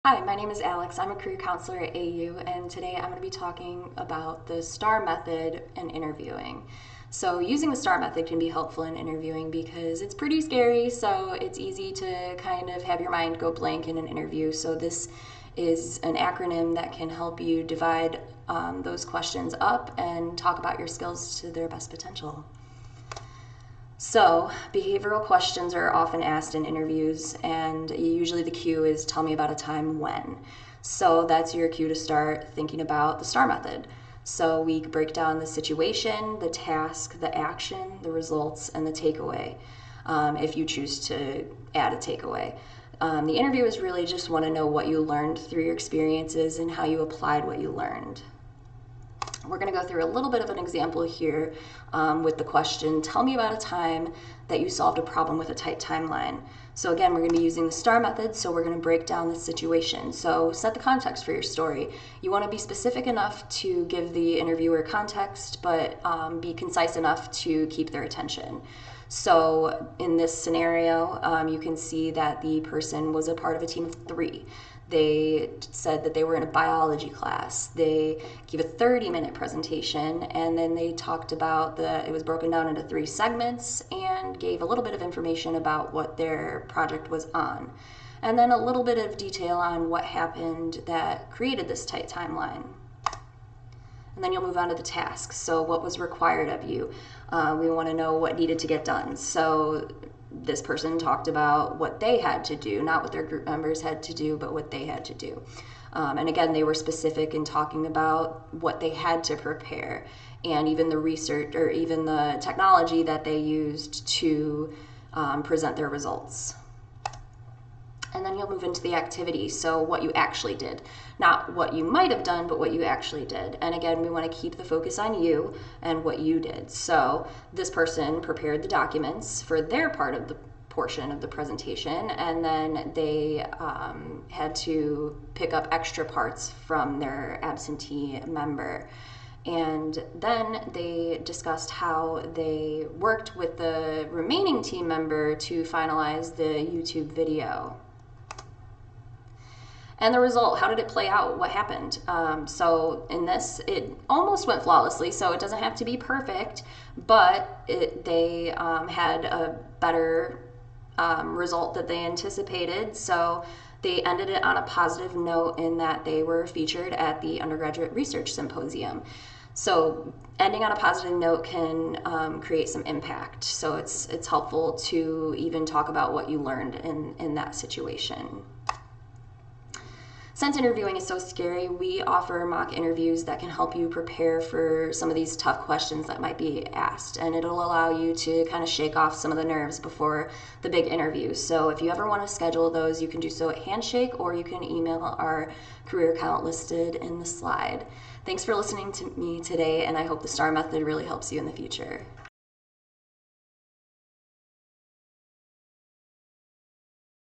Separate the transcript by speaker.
Speaker 1: Hi, my name is Alex. I'm a career counselor at AU, and today I'm going to be talking about the STAR method and interviewing. So, using the STAR method can be helpful in interviewing because it's pretty scary, so it's easy to kind of have your mind go blank in an interview. So, this is an acronym that can help you divide those questions up and talk about your skills to their best potential. So, behavioral questions are often asked in interviews, and usually the cue is tell me about a time when. So, that's your cue to start thinking about the STAR method. So, we break down the situation, the task, the action, the results, and the takeaway if you choose to add a takeaway. The interviewers really just want to know what you learned through your experiences and how you applied what you learned. We're going to go through a little bit of an example here with the question, tell me about a time that you solved a problem with a tight timeline. So again, we're going to be using the STAR method, so we're going to break down the situation. So set the context for your story. You want to be specific enough to give the interviewer context, but be concise enough to keep their attention. So in this scenario, you can see that the person was a part of a team of 3. They said that they were in a biology class. They gave a 30-minute presentation, and then they talked about it was broken down into 3 segments and gave a little bit of information about what their project was on. And then a little bit of detail on what happened that created this tight timeline. And then you'll move on to the tasks. So what was required of you? We want to know what needed to get done. So this person talked about what they had to do, not what their group members had to do, but what they had to do. And again, they were specific in talking about what they had to prepare and even the research or even the technology that they used to present their results. And then you'll move into the activity, so what you actually did. Not what you might have done, but what you actually did. And again, we want to keep the focus on you and what you did. So this person prepared the documents for their part of the portion of the presentation, and then they had to pick up extra parts from their absentee member. And then they discussed how they worked with the remaining team member to finalize the YouTube video. And the result, how did it play out? What happened? So in this, it almost went flawlessly, so it doesn't have to be perfect, but they had a better result that they anticipated. So they ended it on a positive note in that they were featured at the Undergraduate Research Symposium. So ending on a positive note can create some impact. So it's helpful to even talk about what you learned in that situation. Since interviewing is so scary, we offer mock interviews that can help you prepare for some of these tough questions that might be asked, and it'll allow you to kind of shake off some of the nerves before the big interview. So if you ever want to schedule those, you can do so at Handshake, or you can email our career account listed in the slide. Thanks for listening to me today, and I hope the STAR method really helps you in the future.